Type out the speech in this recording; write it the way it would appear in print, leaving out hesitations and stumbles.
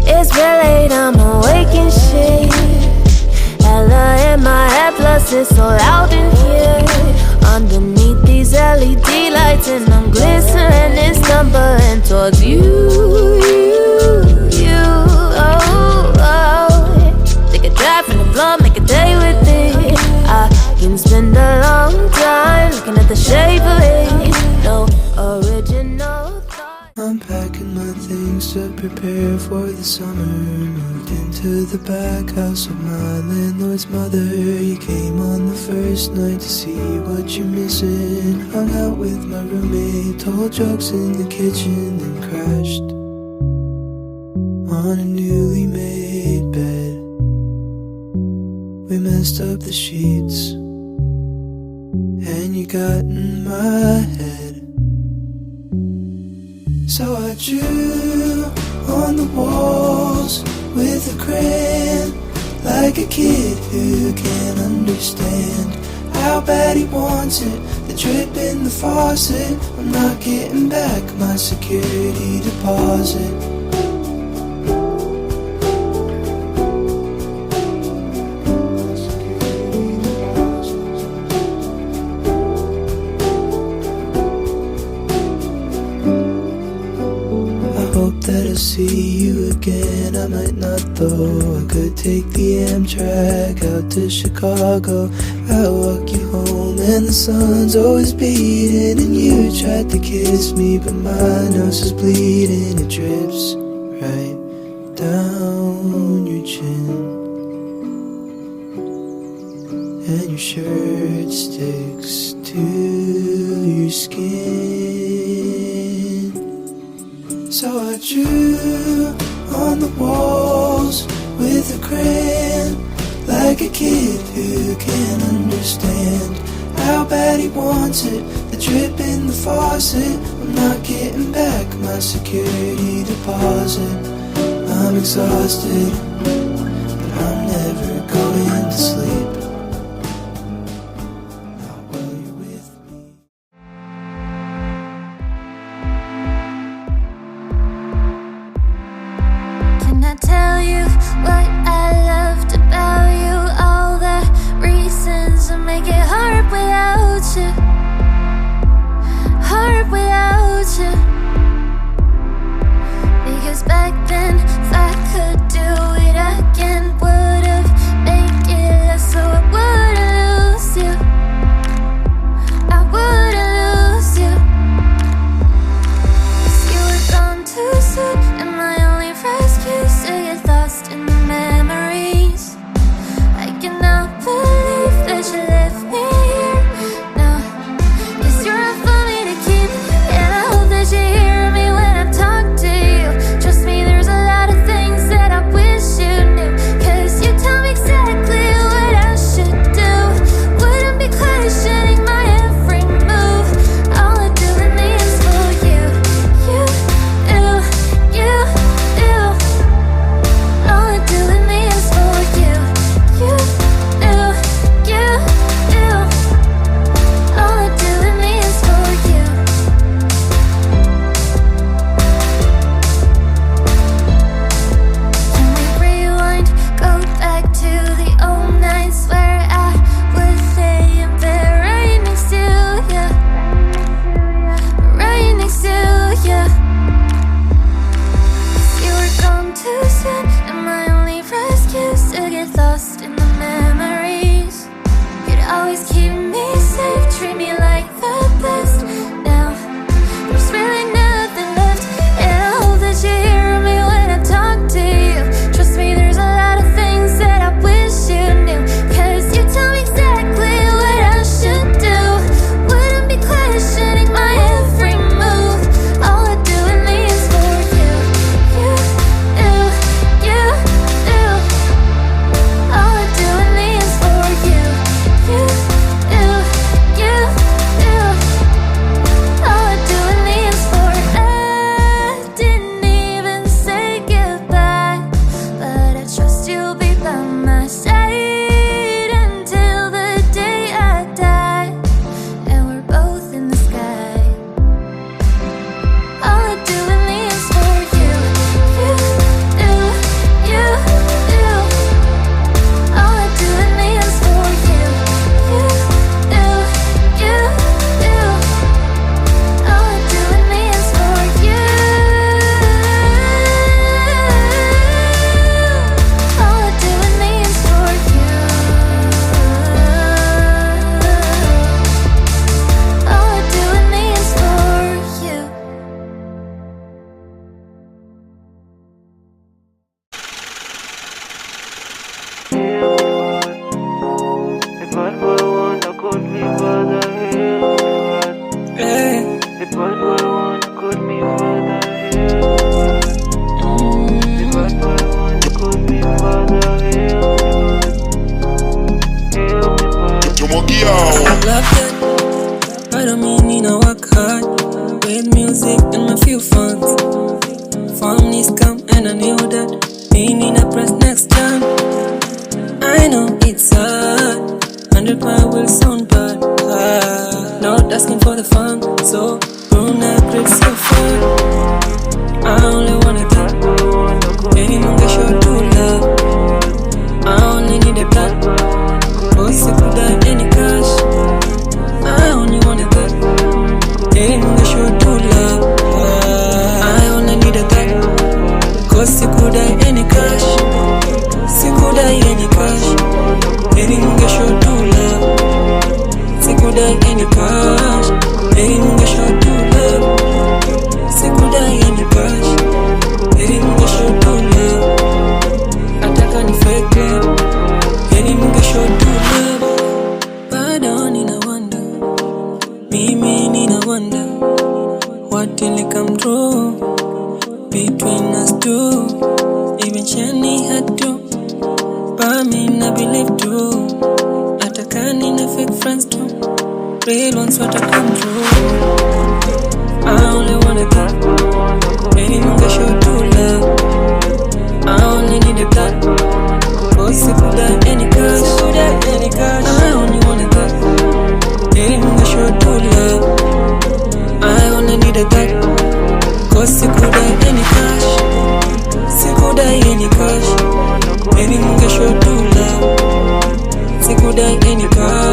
It's real late, I'm awake and shit. Ella in my head, plus it's so loud in here. Underneath these LED lights, and I'm glistening, it's stumbling towards you. Oh. Take a drive from the blunt, make a day with it. I can spend a long time looking at the shape of it. No original thought. I'm packing my things to prepare for the summer. Moved into the back house of my landlord's mother. You came on the first night to see what you're missing. Hung out with my roommate, told jokes in the kitchen, then crashed on a newly made bed. We messed up the sheets, and you got in my head. So I drew on the walls with a crayon, like a kid who can't understand how bad he wants it. The drip in the faucet, I'm not getting back my security deposit. Hope that I'll see you again. I might not though. I could take the Amtrak out to Chicago. I'll walk you home and the sun's always beating. And you tried to kiss me, but my nose is bleeding. It drips right down your chin, and your shirt sticks to your skin. So I drew on the walls with a crayon, like a kid who can't understand how bad he wants it. The drip in the faucet, I'm not getting back my security deposit. I'm exhausted, but I'm never going to sleep. Not while you're with me. Can I tell you what I loved about you? All the reasons that make it hard without you. Hard without you. Because back then, if I could do it again, bad boy wanna cut me for the hair. The bad boy wanna cut me for the hair. I love that. I don't mean I work hard with music and my few funds. Families come and I knew that. Meaning I press next time. I know it's hard. 100 pound will sound bad. Not asking for the fun, so Bruna grits so far. I only wanna get any munga show to love. I only need a blood. Cause you could have any cash. I only wanna get any munga show to love. I only need a blood. Cause you could have any cash. You could have any cash. Any munga show to love. You could have any cash. Any munga show to love. You could have any cash. Any munga show to love. Ataka ni fake love. Any munga show to love. Bado nina wonder. Mimi nina wonder. What will it come true between us two? Even Shani had to. But me I believe too. Atakani na fake friends too. Real ones what I come through. I only wanna get any munga show to love. I only need a blood. Cause you could have any cash. I only wanna get any munga show to love. I only need a blood. Cause you could have any cash. You could have any cash. Any munga show to love. You could have any cash.